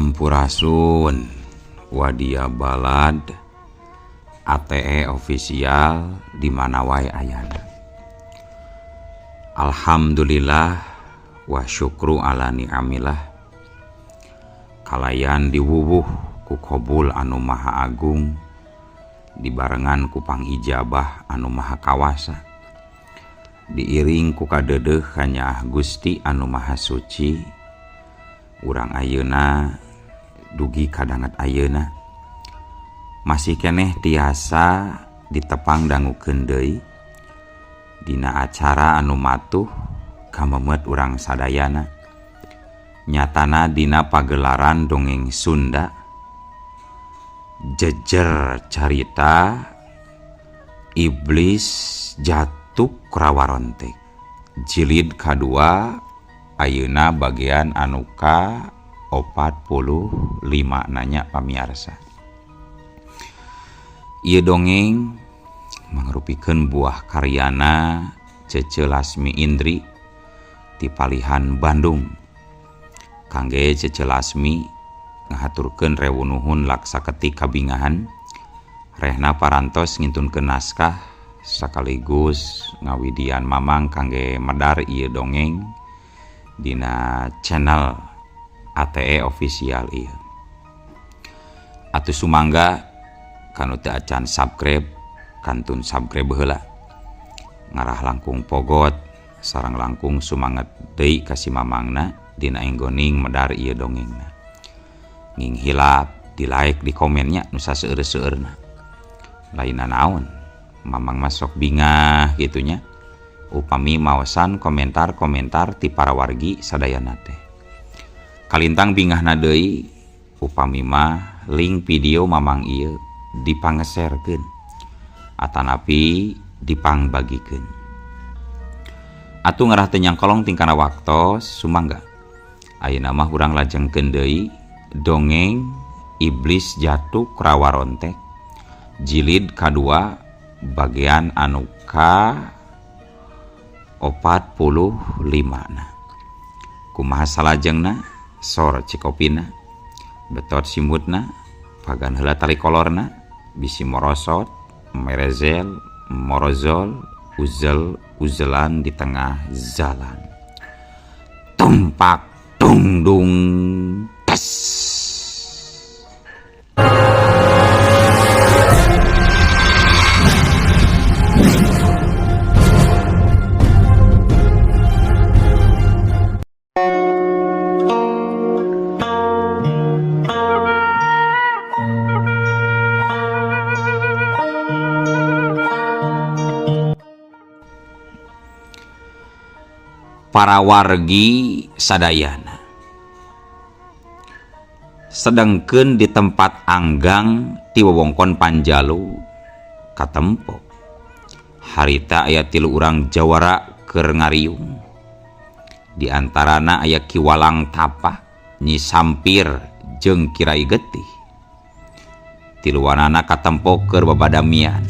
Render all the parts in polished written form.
Sampurasun Wadia Balad ATE official di mana wae ayana. Alhamdulillah wa syukru ala ni'amillah. Kalayan diwuwuh ku qobul anu maha agung, dibarengan ku pangijabah anu maha kawasa, diiring ku kadeudeuh hanya Gusti anu maha suci. Urang ayeuna dugi kadangat ayeuna masih keneh tiasa ditepang dangukeun deui dina acara anu matuh kamemet urang sadayana, nyatana dina pagelaran dongeng Sunda jejer carita Iblis Jatuk Rawarontek jilid kadua ayeuna bagian anu ka 45 nanya pamiarsa. Ieu dongeng mangrupikeun buah karyana Cece Lasmi Indri ti Palihan Bandung. Kangge Cece Lasmi ngahaturkeun rewu nuhun laksaketi kabingahan rehna parantos ngintunkeun naskah sakaligus ngawidian mamang kangge medar ieu dongeng dina channel ATE official ieu. Atuh sumangga kanu teu acan subscribe kantun subscribe heula. Ngarah langkung pogot sareng langkung sumanget deui ka si mamangna dina enggoning medar ieu dongengna. Nging hilap di like di komennya nu saseueur-seueurna. Lainna naon, mamang masok bingah gitunya. Upami maosan komentar-komentar ti para wargi sadayana teh. Kalintang bingahna deui upami mah link video mamang ieu dipangeserkeun atanapi dipangbagikeun. Atuh ngarah teu nyangkolong tingkana waktos sumangga. Ayeuna mah urang lajengkeun deui dongeng Iblis Jatuk Rawarontek jilid kadua bagian anu ka 45 na. Kumaha salajengna sor cikopina betot simutna pagan heula tali kolorna bisi morosot merezel morozol uzel-uzelan di tengah jalan tumpak dung dung tes. Para wargi sadayana sedengkeun di tempat anggang ti wewengkon Panjalu katempo harita aya 3 urang jawara keur ngariung. Di antarana aya Ki Walang Tapa, Nyi Sampir jeung Kirai Getih. Tiluanana katempo keur babadamian.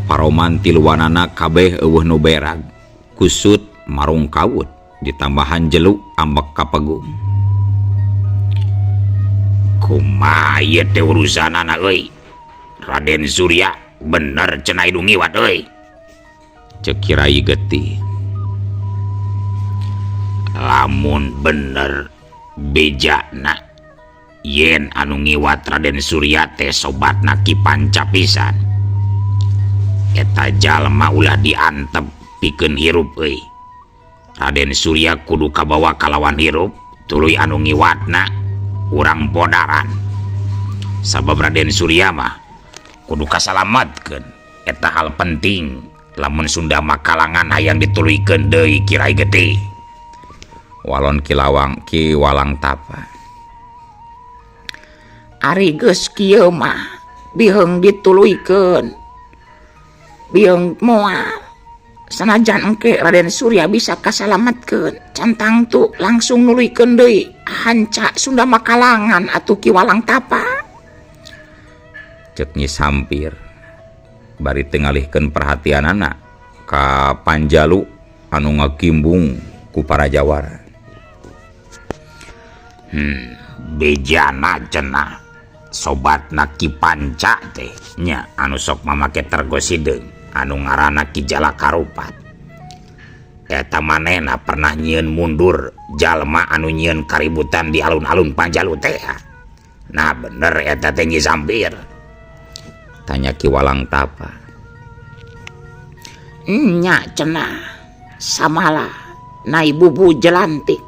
Paroman tiluanana kabeh eueuh nu berag, kusut marung kawut ditambahan jeluk ambek kapegung. Kumaha ieu teh urusanana euy? Raden Surya bener cenah hidung ngiwat euy, ceuk Kirai Getih. Lamun bener bejana yen anu ngiwat Raden Surya teh sobatna Ki Panca pisan, eta jalma ulah diantep pikeun hirup euy. Raden Surya kudu kabawa kalawan hirup tuluy anu ngiwatna urang podaran. Sabab Raden Surya mah kudu kasalametkeun, eta hal penting lamun Sunda mah kalangan hayang dituluykeun deui Kirai Getih. Walon Ki Walang Tapa, ari geus kieu mah biheung dituluykeun, biheung moal. Sanajan engke Raden Surya bisa kasalametkeun, cantang tu langsung nuluykeun deui hanca Sunda makalangan atuh Ki Walang Tapa, ceuk Nyi Sampir bari teu ngalihkeun perhatianana ka Panjalu anu ngakimbung ku para jawara. Bejana cenah sobatna Ki Panca teh nya anu sok mamake tergosideung anu ngaranna Ki Jalak Harupat. Eta manehna pernah nyieun mundur jalma anu nyieun kaributan di alun-alun Panjalu teh. Nah bener eta teh Nyi Sampir, tanya Ki Walang Tapa. Nya cenah samalah Nai Bubu Jelantik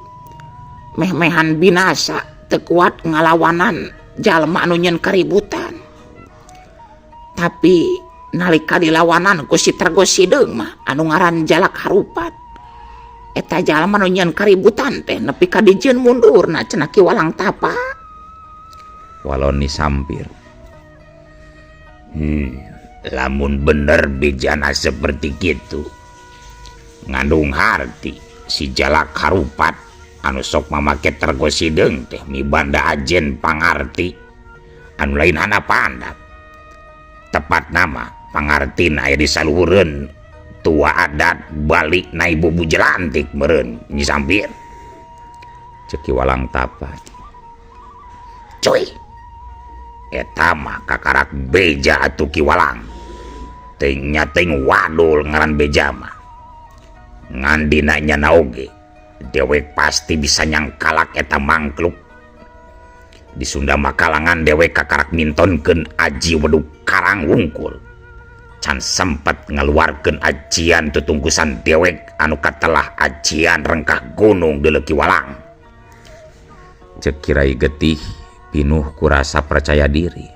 meh-mehan binasa teu kuat ngalawanan jalma anu nyieun kaributan. Tapi nalika dilawanan ku si tergosideung mah anu ngaran Jalak Harupat, eta jalma anu nyieun kaributan teh nepi ka dijieun mundurna cenah Ki Walang Tapa. Walon Nyi Sampir. Lamun bener bejana seperti gitu, ngandung harti si Jalak Harupat anu sok mamake tergosideung teh mibanda ajen pangarti anu lain hana pandat. Tepat nama pangartina aya di saluhureun tua adat balik Nai Bubu Jelantik meureun Nyi Sampir, cek Ki Walang Tapa. Cuy, eta mah kakarak beja atuh Ki Walang. Ting nyating wadul ngaran beja mah. Ngan dina nyana oge dewek pasti bisa nyangkalak eta mangkluk. Di Sunda makalangan dewek kakarak mintonkeun aji weduk karang wungkul. Can sempet ngaluarkeun ajian tutungkusan dewek anu katelah ajian rengkah gunung deuleu Ki Walang. Cek Kirai Getih pinuh ku rasa percaya diri.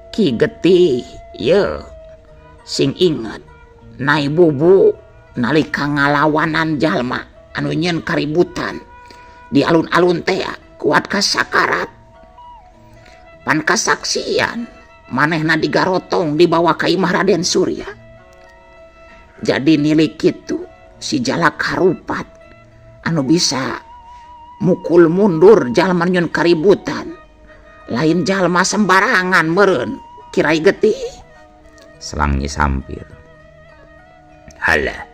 Ki Getih ye sing inget Nai Bubu nalika ngalawanan jalma anu nyieun kaributan di alun-alun teh kuat ka sakarat. Pan kasaksian manehna digarotong dibawa ka imah Raden Surya. Jadi nilai kitu si Jalak Harupat anu bisa mukul mundur jalma nyieun kaributan lain jalma sembarangan meureun Kirai Getih, selang Nyi Sampir. Halah,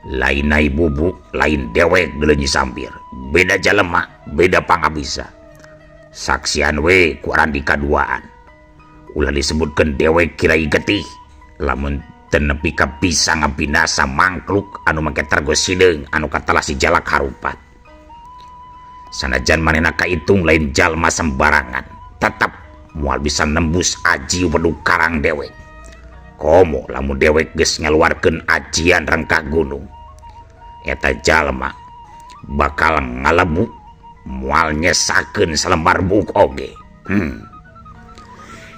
lain Nai Bubu lain dewek deuleu Nyi Sampir, beda jalema beda pangabisa. Saksian we ku Randika duaan ulah disebutkeun dewek Kirai Getih lamun teu nepi ka bisa ngabinasa mangkluk anu make tergosideung anu katelah si Jalak Harupat. Sanajan manehna kaitung lain jalma sembarangan, tetap moal bisa nembus aji weduk karang dewek. Komo lamun dewek geus ngaluarkeun ajian rengkah gunung, eta jalma bakal ngalebu moal nyesakeun salembar buuk oge.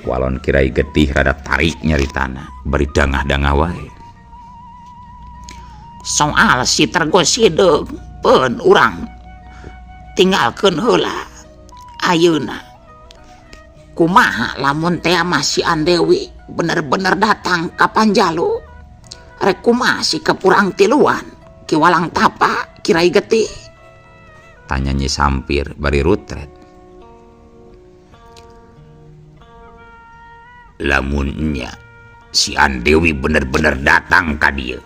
Walon Kirai Getih rada tarik nyaritana, bari dangah-dangah wae. Soal si tergosideung pun urang tinggalkeun heula. Ayeuna kumaha lamun teh masih Andewi bener-bener datang ka Panjalu, rek kumaha si kepurang tiluan Ki Walang Tapa Kirai Getih, tanya Nyi Sampir bari rutret. Lamunnya si Andewi bener-bener datang ka dieu,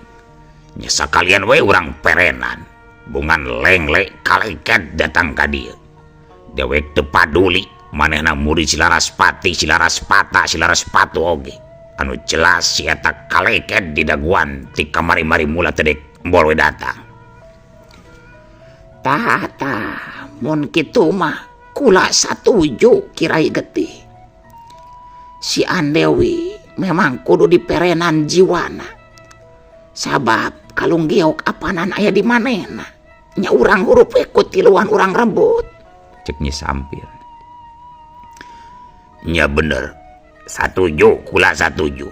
nya sakalian we urang perenan bungan lengle kaleket datang ka dieu. Dewek teu paduli manehna murid Silaraspati, Silaraspata, Silaraspatu oge. Anu jelas si eta kaleket di daguan ti kamari-mari mula teu dek embol we datang. Tah mun kitu mah kula satuju Kirai Getih. Si Andewi memang kudu diperenan jiwana. Sabab kalung giok apanan aya di manehna, nya urang hurup ikut tiluan urang rebut, cek Nyi Sampir. Nya bener, satuju kula satuju.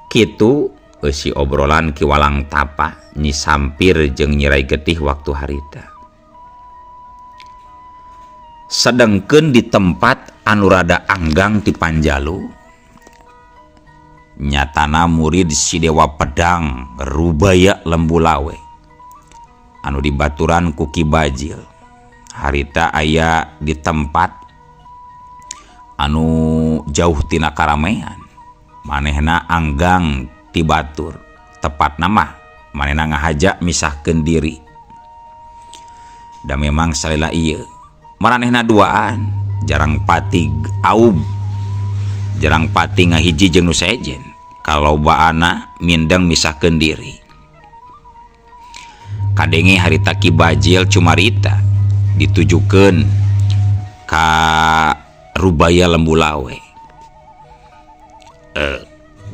Kitu eusi obrolan Ki Walang Tapa, Nyi Sampir jeung Nyi Rai Getih waktu harita. Sedengkeun di tempat anu rada anggang ti Panjalu, nyatana murid si Dewa Pedang Rubaya Lembulawe anu dibaturan ku Ki Bajil. Harita aya di tempat anu jauh tina karamean, manehna anggang ti batur, tepat nama manehna ngahaja misahkeun diri. Da memang salela ieu maranehna duaan jarang pati aub jarang pati ngahiji jeung nu sejen kalobaana mindeng misahkeun diri. Kadenge harita Ki Bajil cumarita ditujukeun ka Rubaya Lembu Lawe.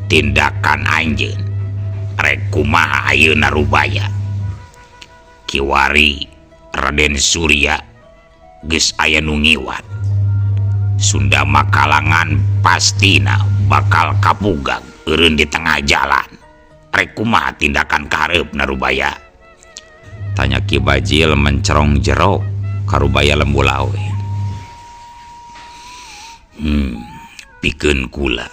Tindakan anjeun rek kumaha ayeuna Rubaya? Kiwari Raden Surya geus aya nu ngiwat. Sunda Makalangan pastina bakal kapugag eureun di tengah jalan. Rek kumaha tindakan kahareupna Rubaya? Tanya Ki Bajil mencerong jero ka Rubaya Lembu Lawe. Pikeun kula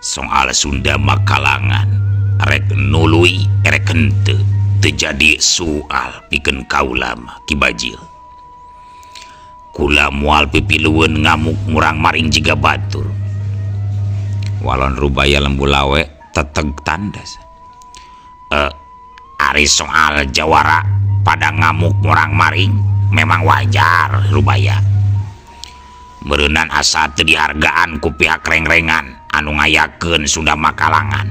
soal Sunda Makalangan rek nului rek henteu teu jadi soal pikeun kaula mah Ki Bajil. Kula moal pipilueun ngamuk murang maring jiga batur. Walon Rubaya Lembu Lawe teteg tandas. Ari soal jawara pada ngamuk murang maring memang wajar Rubaya. Meureunnan asa teu dihargaan ku pihak rengrengan anu ngayakeun Sunda Makalangan.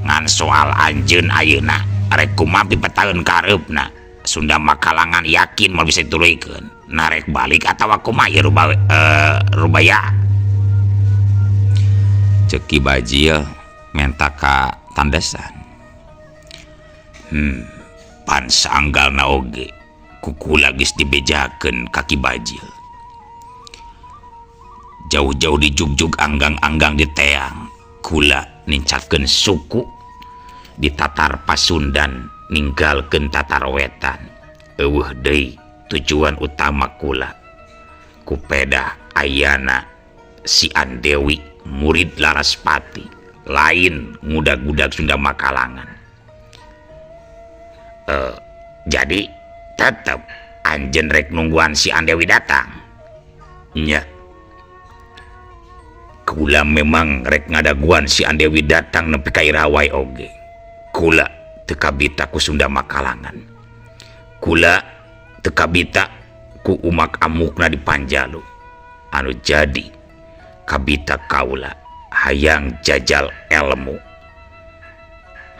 Ngan soal anjeun ayeuna rek kumaha pipetaeun kahareupna Sunda Makalangan yakin moal bisa dituluykeun narek balik atawa kumaha ieu Rubaya? Ceuk Ki Bajil menta ka tandesan. Pan saanggalna oge kukula geus dibejakeun ka Ki Bajil. Jauh-jauh di jugjug anggang-anggang di teang kula nincakeun suku di tatar Pasundan ninggalkeun tatar wetan. Eueuh deui tujuan utama kula kupeda ayana si Andewi murid Laraspati lain ngudag-ngudag Sunda Makalangan. Jadi tetep anjeun rek nungguan si Andewi datang. Nya kula memang rek ngadaguan si Andewi datang nepi ka Irawai oge. Kula teu kabita ku Sunda Makalangan. Kula teu kabita ku umak amukna di Panjalu. Anu jadi kabita kaula hayang jajal ilmu.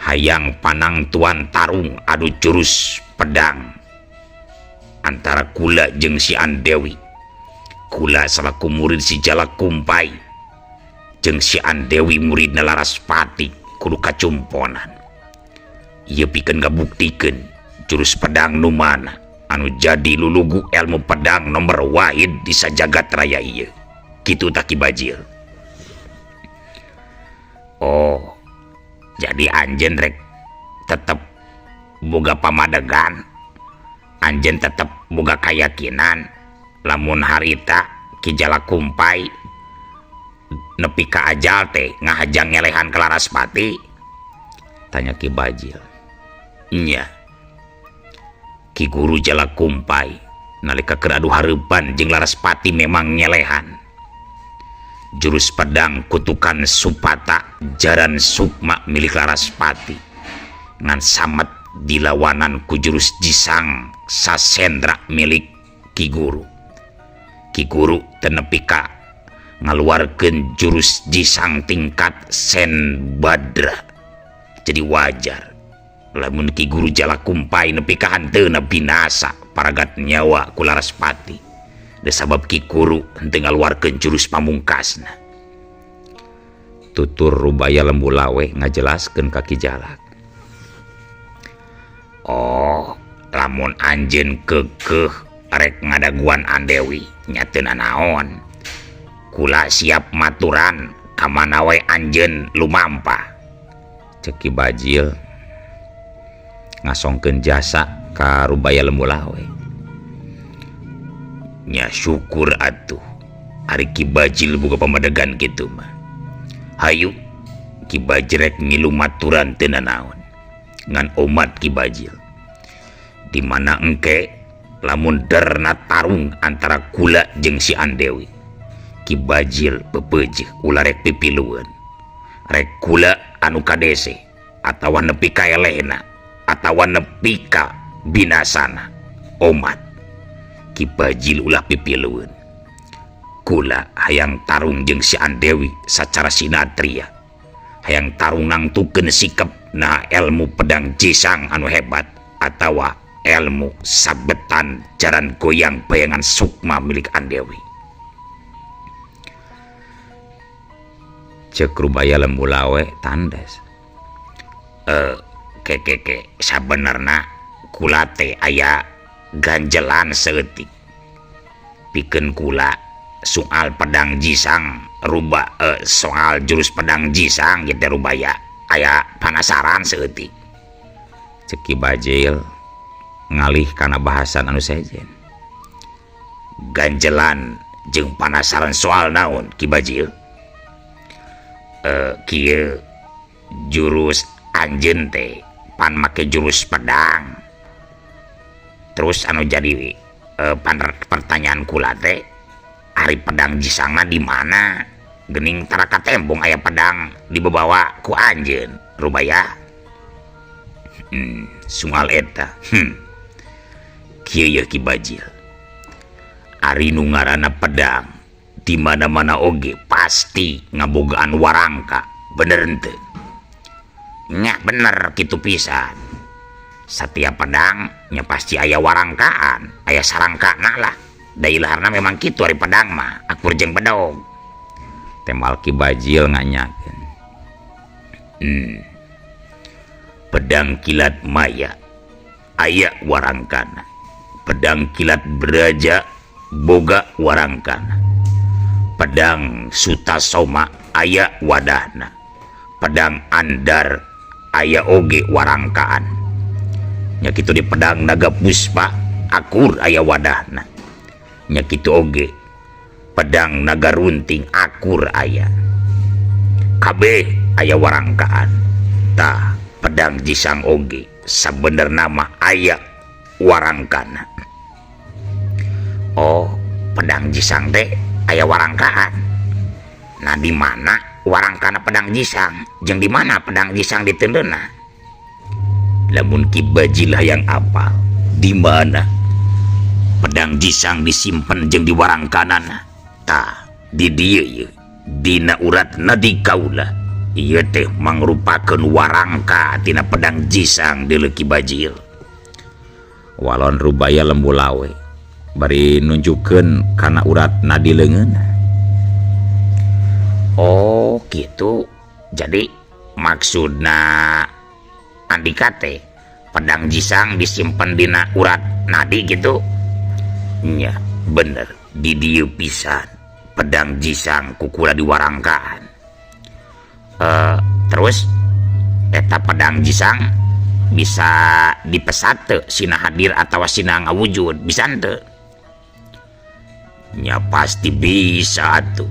Hayang panang tuan tarung adu jurus pedang antara kula jeung si Andewi. Kula salaku murid si Jalakumpai jeung si Andewi muridna Laraspati kudu kacumponan. Ieu pikeun ngabuktikeun jurus pedang nu mana anu jadi lulugu ilmu pedang nomor wahid di sajagat raya ieu. Kitu tak Ki Bajil. Oh, jadi anjeun rek tetep boga pamadegan. Anjeun tetep boga kayakinan lamun harita Ki Jalakumpai nepi ka ajal teh ngahajang ngelehan ke Laraspati? Tanya Ki Bajil. Nya Ki Guru Jalakumpai nalika keur adu hareupan jeung Laraspati memang nyelehan jurus pedang kutukan Supata Jaran Sukma milik Laraspati ngan samet dilawanan ku jurus Jisang Sasendra milik Ki Guru. Ki Guru teu nepi ka ngaluarkeun jurus Jisang tingkat Senbadra. Jadi wajar lamun Ki Guru Jalakumpai nepi ka hanteuna binasa paragat nyawa ku Laraspati. Da sabab Ki Guru henteu ngaluarkeun jurus pamungkasna. Tutur Rubaya Lembu Lawe ngajelaskeun ka Ki Jalak. Oh, lamun anjeun keukeuh rek ngadaguan Andewi nya teu naon. Kula siap maturan ka mana wae anjeun lumampa. Ceuk Ki Bajil ngasongkeun jasa ka Rubaya Lembu Lawe. Nya syukur atuh ari Ki Bajil boga pamadegan kitu mah. Hayu Ki Bajil rek ngilu maturan teu naon ngan umat Ki Bajil. Di mana engke lamun derna tarung antara kula jeung si Andewi. Ki Bajil pepeujeuh ulah rek pipilueun. Rek kula anu kadese atawa nepi ka elehna atawa nepi ka binasana. omat Ki Bajil ulah pipileun kula hayang tarung jeung si Andewi sacara sinatria hayang tarung nangtukeun sikap na ilmu pedang jisang anu hebat atawa ilmu sabetan jaran goyang bayangan sukma milik Andewi. Cek Rubaya Lembu Lawe tandes. Sabenerna kula teh aya ganjelan seeutik. Pikeun kula soal pedang jisang soal jurus pedang jisang gitu Rubaya aya penasaran seeutik. Cek Ki Bajil ngalih kana bahasan anu sejen. Ganjelan jeung penasaran soal naon Ki Bajil? Kieu jurus anjeun teh pan make jurus pedang. Terus anu jadi pertanyaan kula teh ari pedang jisangna di mana? Geuning tara ka tembong aya pedang dibawa ku anjeun Rubaya. Soal eta. Kieu ya Ki Bajil. Ari nu ngaranna pedang di mana-mana oge pasti ngabogaan warangka, bener henteu? Nya bener kitu pisan. Setiap pedang nya pasti aya warangkaan, aya sarangkana lah. Da ilaharna memang kitu ari pedang mah, akur jeung bedog. Tembal Ki Bajil nganyakeun. Pedang kilat maya aya warangkana. Pedang kilat beraja boga warangkana. Pedang Sutasoma aya wadahna. Pedang Andar aya oge warangkaan. Nya kitu di pedang Naga Puspa akur aya wadahna. Nya kitu oge pedang Naga Runting akur aya. Kabeh aya warangkaan. Tah pedang jisang oge sabenerna mah aya warangkana. Oh, pedang jisang teh aya warangkaan. Nah di mana warangkana pedang jisang jeung di mana pedang jisang ditendeuna? Lamun Ki Bajil hayang apal di mana pedang jisang disimpen jeung di warangkanana, tah di dieu ye dina uratna di kaula ieu teh mangrupakeun warangka tina pedang jisang deuleu Ki Bajil. Walon Rubaya Lembu Lawe bari nunjukkeun kana uratna di leungeunna. Oh gitu. Jadi maksudna Andika teh pedang jisang disimpen dina urat nadi gitu. Nya bener di dieu pisan pedang jisang kukula diwarangkaan. Terus eta pedang jisang bisa dipesat teu sina hadir atawa sina ngawujud bisa teu? Nya pasti bisa tuh.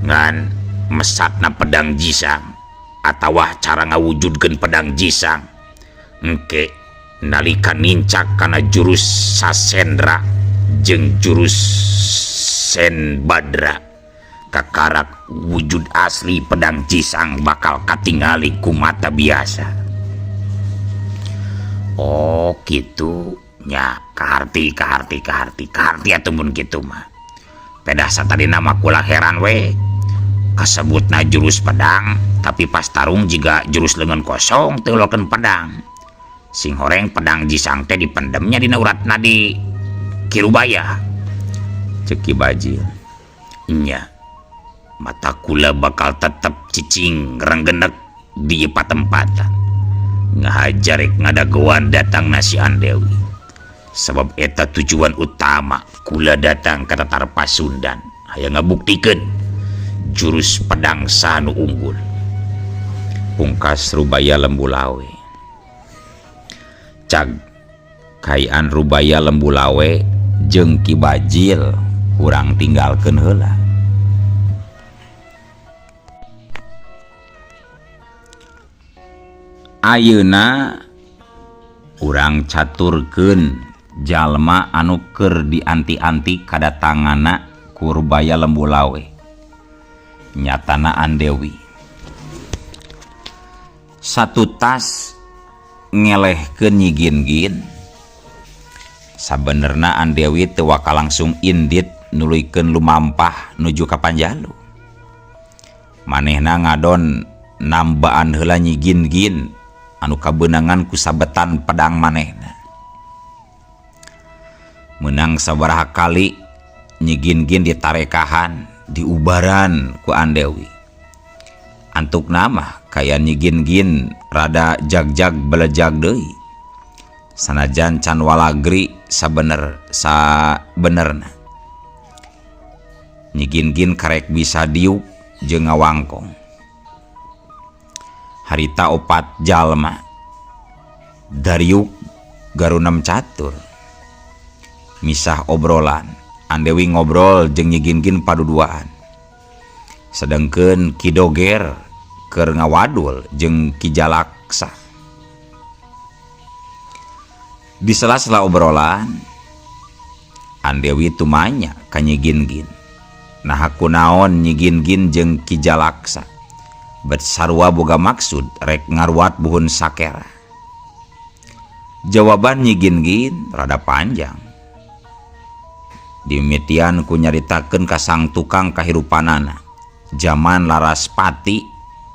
Ngan mesatna pedang jisang atawa cara ngawujudkeun pedang jisang engke nalika nincak kana jurus Sasendra jeung jurus Senbadra kakarak wujud asli pedang jisang bakal katingali ku mata biasa. Oh gitu nya kaharti atuh mun kitu mah. Pedah satadi nama kula heran we kasebutna jurus pedang tapi pas tarung juga jurus leungeun kosong teu lokeun pedang. Sing horeng pedang jisang teh dipendemnya dina uratna di Ki Rubaya. Cek Ki Bajil. Nya mata kula bakal tetep cicing renggenek di patempatan ngahajarek ngadagoan datang nasi Andewi. Sebab eta tujuan utama kula datang ka Tatar Pasundan hayang ngabuktikeun jurus pedang sanu unggul. Pungkas Rubaya Lembu Lawe. Cag kayaan Rubaya Lembu Lawe jeung Ki Bajil urang tinggalkeun heula. Ayeuna urang caturkeun jalma anu keur dianti-anti kadatanganna ku Rubaya Lembu Lawe. Nyatana Andewi. Satu tas ngelehkeun nyigin-gin Sabenerna Andewi teu waka langsung indit nuluykeun lumampah nuju ka Panjalu. Manehna ngadon nambaan heula Nyi Gin-gin anu kabeunangan ku sabetan pedang manehna. Menang sabaraha kali Nyi Gin-gin ditarekahan, diubaran ku Andewi. Antuk nama kaya Nyi Gin-gin rada jag-jag belejag deui. Sanajan can walagri sabenerna. Nyi Gin-gin karek bisa diuk jeung ngawangkong. Harita 4 jalma dariuk garunem catur. Misah obrolan, Andewi ngobrol jeung Nyi Gin-gin paduduaan. Sedengkeun Ki Doger keur ngawadul jeung Ki Jalaksa. Di sela-sela obrolan, Andewi tumanya ka Nyi Gin-gin. Nah kunaon Nyi Gin-gin jeung Ki Jalaksa bet sarua boga maksud rek ngaruat buhun sakera. Jawaban Nyi Gin-gin rada panjang. Dimitian ku nyaritakeun ka sang tukang kahirupanana zaman Laraspati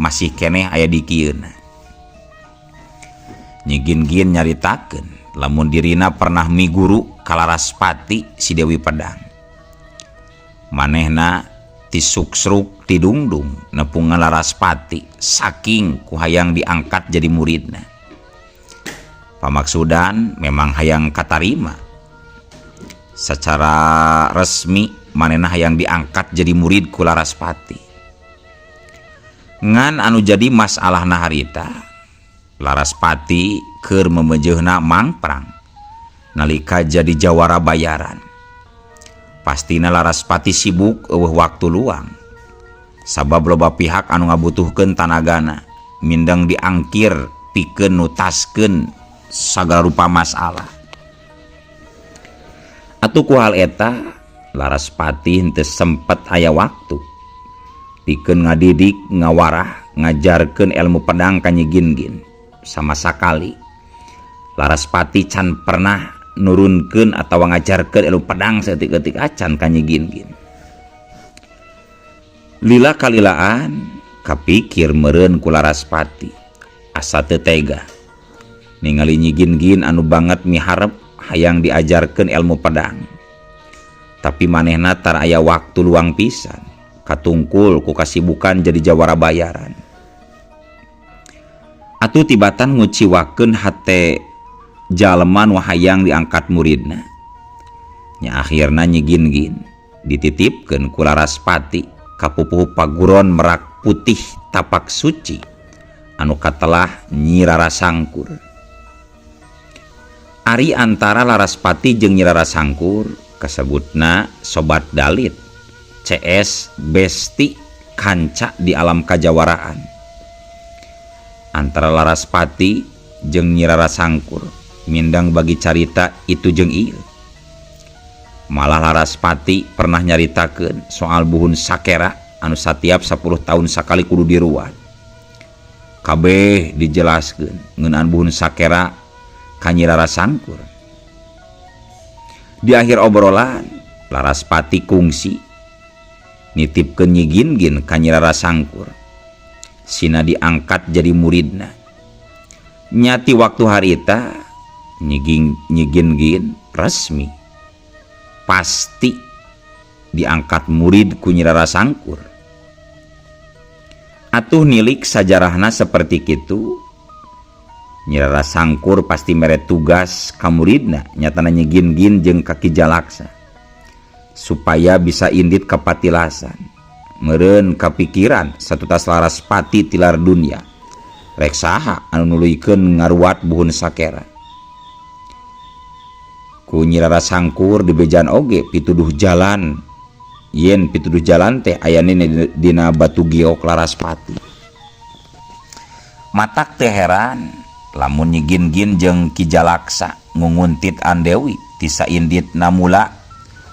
masih keneh aya di kieuna. Nyi Gin-gin nyaritakeun lamun dirina pernah miguru ka Laraspati si Dewi Pedang. Manehna tisuksruk tidungdung nepungan Laraspati saking ku hayang diangkat jadi muridna. Pamaksudan memang hayang katarima. Secara resmi manehna hayang diangkat jadi murid ku Laraspati. Ngan anu jadi masalahna harita, Laraspati keur memejeuna mangprang nalika jadi jawara bayaran. Pastina Laraspati sibuk eueuh waktu luang. Sabab loba pihak anu ngabutuhkeun tanagana mindeng diangkir pikeun nutaskeun sagala rupa masalah. Atuh ku hal eta Laraspati henteu sempet aya waktu pikeun ngadidik, ngawarah, ngajarkeun ilmu pedang ka Nyi Gin-gin. Sama sakali Laraspati can pernah nurunkeun atawa ngajarkeun ilmu pedang saeutik-eutik acan ka Nyi Gin-gin. Lila kalilaan kapikir meureun ku Laraspati asa teu tega ningali Nyi Gin-gin anu banget miharep hayang diajarkeun ilmu pedang. Tapi manehna tar aya waktu luang pisan katungkul ku kasibukan jadi jawara bayaran. Atuh tibatan nguciwakeun hate jalma nu hayang diangkat muridna. Nya akhirna Nyi Gin-gin dititipkeun ku Laraspati ka pupuh paguron Merak Putih Tapak Suci anu katelah Nyi Rara Sangkur. Ari antara Laraspati jeung Nyi Rara Sangkur kasebutna sobat dalit, CS besti kanca di alam kajawaraan. Antara Laraspati jeung Nyi Rara Sangkur mindang bagi carita itu jeung ieu. Malah Laraspati pernah nyaritakeun soal buhun sakera anu satiap 10 tahun sakali kudu diruat. Kabeh dijelaskeun ngeunaan buhun sakera ka Nyi Rara Sangkur. Di akhir obrolan Laraspati kungsi nitipkeun Nyi Gin-gin ka Nyi Rara Sangkur. Sina diangkat jadi muridna. Nyati waktu harita Nyi Gin-gin resmi pasti diangkat murid ku Nyi Rara Sangkur. Atuh nilik sajarahna seperti kitu, Nyi Rara Sangkur pasti mere tugas ka muridna nyatana Nyi Gin-gin jeung ka Ki Jalaksa supaya bisa indit ka patilasan. Meureun kapikiran satutas Laraspati tilar dunia rek saha anu nuluykeun ngaruat buhun sakera. Ku Nyi Rara Sangkur dibejan oge pituduh jalan, yen pituduh jalan teh ayana dina batu giok Laraspati. Matak teh heran lamun Nyi Gin-gin jeung Ki Jalaksa ngunguntit Andewi ti saindit namula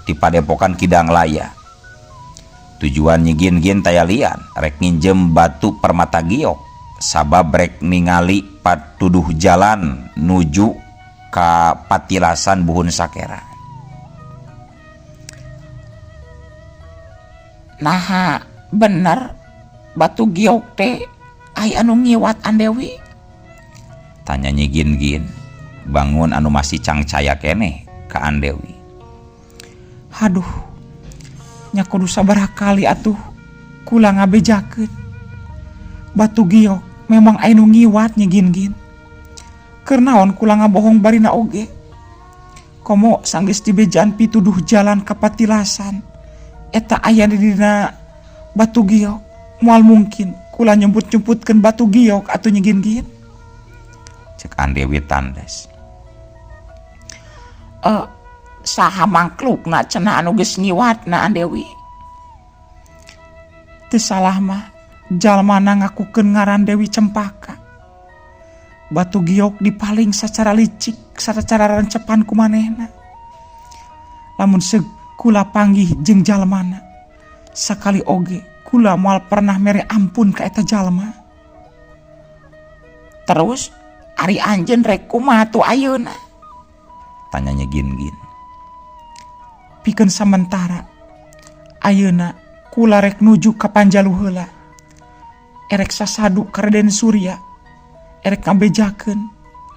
di padepokan Kidang Laya. Tujuan Nyi Gin-gin taya lian rek nginjem batu permata giok sabab rek ningali patuduh jalan nuju ka patilasan buhun sakera. Nah bener batu giok teh aya anu ngiwat Andewi. Tanya Nyi Gin-Gin bangun anu masih cangcaya keneh ka Andewi. Haduh, nya kudu sabaraha kali atuh kula ngabejakeun. Batu giok memang aya nu ngiwat Nyi Gin-Gin. Keur naon kula ngabohong barina oge. Komo sanggeus dibejaan pituduh jalan ka patilasan eta aya di dina batu giok. Moal mungkin kula nyebut-nyebutkeun batu giok atuh Nyi Gin-Gin. Cek Andewi tandas. Saha mangklukna cenah anu geus ngiwatna Andewi? Teu salah mah jalmana ngakukeun ngaran Dewi Cempaka. Batu giok dipaling secara licik sacara rancepan ku manehna. Lamun seug kula panggih jeung jalmana, sakali oge kula moal pernah mere ampun ka eta jalma. Terus ari anjeun rek kumaha tu ayeuna? Tanya Nyi Gin-Gin. Pikeun sementara ayeuna kula rek nuju ka Panjalu heula. Erek sasadu ka Raden Surya. Erek ngabejakeun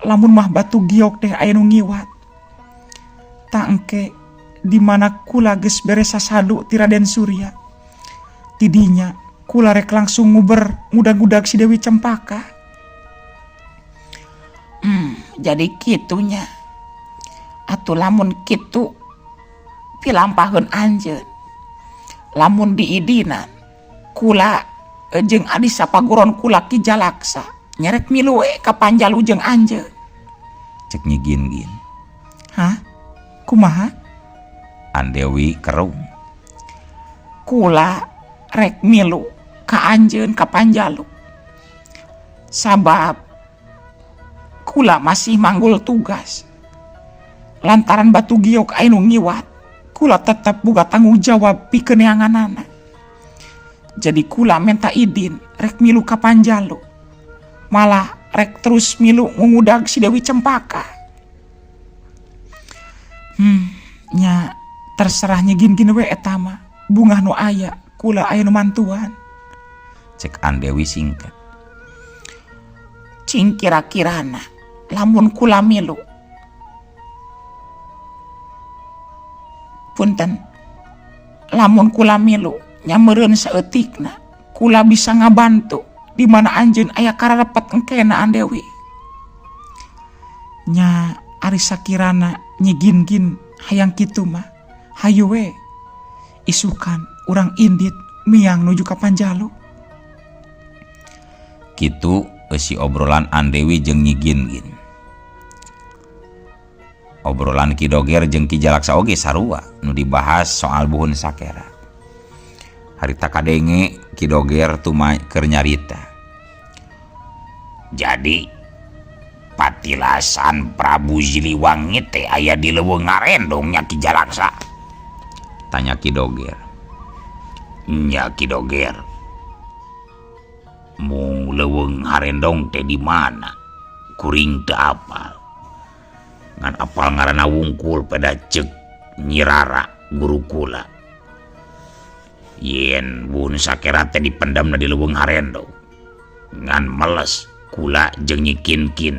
lamun mah batu giok teh aya nu ngiwat. Tak engke di mana kula geus beres sasadu ti Raden Surya. Tidinya kula rek langsung nguber ngudag-ngudag si Dewi Cempaka. Jadi kitunya. Atuh lamun kitu pilampaheun anjeun. Lamun diidinan kula jeung adi sapaguron kula Ki Jalaksa nyerek milu we ka Panjalu jeung anjeun. Cek Nyi Gin-Gin. Hah? Kumaha? Andewi kerung. Kula rek milu ka anjeun ka Panjalu. Sabab kula masih manggul tugas. Lantaran batu giok aya nu ngiwat, kula tetep boga tanggung jawab pikeun neanganana. Jadi kula minta idin rek milu ka Panjalu. Malah rek terus milu ngudag si Dewi Cempaka. Nya terserah Nyi Gin-Gin we eta mah. Bungah nu aya, kula aya nu mantuan. Cek Andewi singkat. Cing kira-kirana lamun kula milu. Punten, lamun kula milu nyameureun saeutikna, kula bisa ngabantu di mana anjeun aya kararepet engkena Andewi. Nya ari sakirana Nyi Gin-Gin hayang kitu mah, hayu we. Isukan urang indit miang nuju ka Panjalu. Kitu si obrolan Andewi jeung Nyi Gin-Gin. Obrolan Ki Doger jeung Ki Jalaksa oge sarua nu dibahas soal buhun sakera. Harita kadenge Ki Doger tumai keur nyarita. Jadi patilasan Prabu Ziliwangi teh aya di leuweung Ngarendong nya Ki Jalaksa? Tanya Ki Doger. Nya Ki Doger. Mung leuweung Ngarendong teh di mana? Kuring teu apal. Ngan apal ngaranna wungkul pada cek Nyi Rara guru kula. Yen buhun sakera teh dipendamna di leuweung Ngarendong. Ngan meles kula jeung Nyi Kin-Kin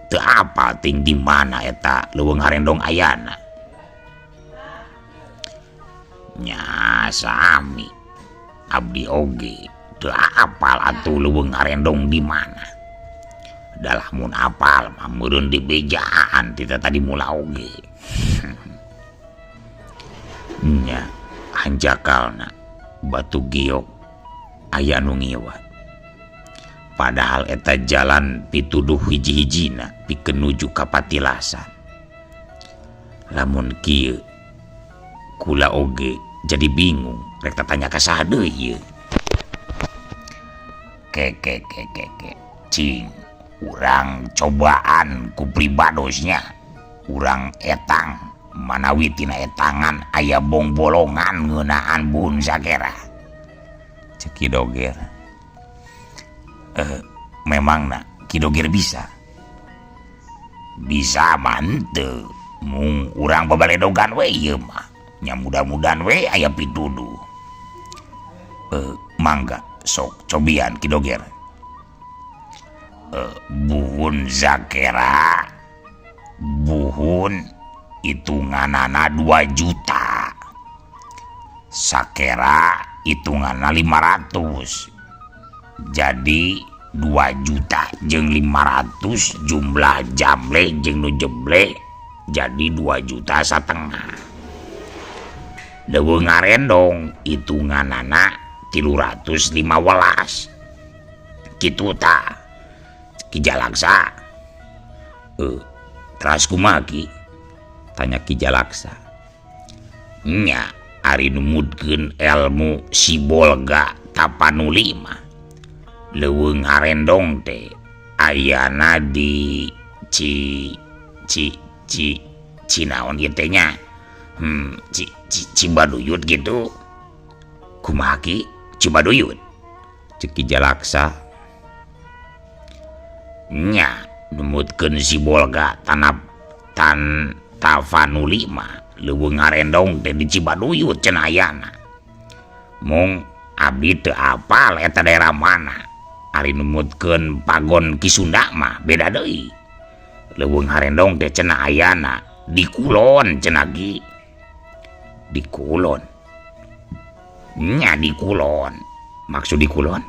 teu apal ting di mana eta leuweung Ngarendong ayana. Nya sami abdi oge teu apal atuh leuweung Ngarendong di mana. Dalah mun apal mah meureun di bejaan ti tadi mula oge. Nya hanjakalna batu giok aya nu ngiwat. Padahal eta jalan pituduh hiji-hijina pikeun nuju ka patilasan. Lamun kieu kula oge jadi bingung rek tatanya ka saha deui ieu. Ke cing urang cobaan ku pribadosnya urang etang manawi tina etangan aya bong bolongan ngeunaan buhun sakera. Cek Ki Doger. Memangna Ki Doger bisa? bisa mantep mung urang babaledogan we ieu mah nya mudah-mudahan we aya pituduh. Mangga sok cobian kidoger. Buhun Zakera, buhun hitunganana 2 juta, Sakera hitunganna 500, jadi 2 juta jeung 500 jumlah jamle jeung nu jeble jadi 2 juta satengah. Dewe ngarendong hitunganana 315 kitu ta Ki Jalaksa. Teras kumaha Ki? Tanya Ki Jalaksa. Nya ari numutkeun ilmu Sibolga Tapanuli mah leuweung ngarendong teh ayana di Cinaon kieu teh nya. Cibaduyut gitu. Kumaha Ki? Cibaduyut? Cek Ki Jalaksa. Nya numutkeun Sibolga Tapanuli mah leuweung ngarendong teh di Cibaduyut cenah ayana. Mung abdi teu apal eta daerah mana. Ari numutkeun Pagon Ki Sunda mah beda deui. Leuweung ngarendong teh cenah ayana di Kulon cenah Ki. Di Kulon. Nya di Kulon. Maksud di Kulon?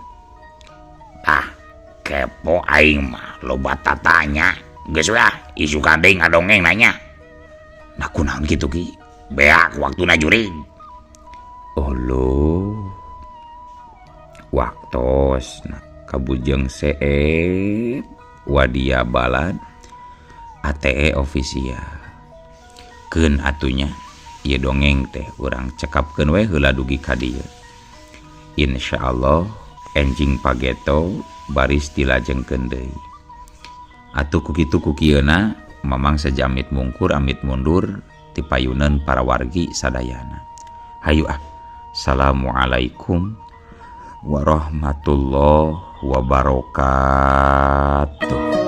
Kepo aing mah loba tatanya. Geus we isu kandeng ngadongeng nanya. Nah kunaon kitu Ki? Beak waktuna jurig. Olo. Waktos nah kabujeng seep wadia balad ATE official. Keun atunya ieu dongeng teh urang cekapkeun we heula dugi ka dieu. Insyaallah enjing pageto baris dilajengkeun deui. Atuh kukitu kukieuna mamang sajamit mungkur amit mundur ti payuneun para wargi sadayana. Hayu Assalamualaikum warahmatullahi wabarakatuh.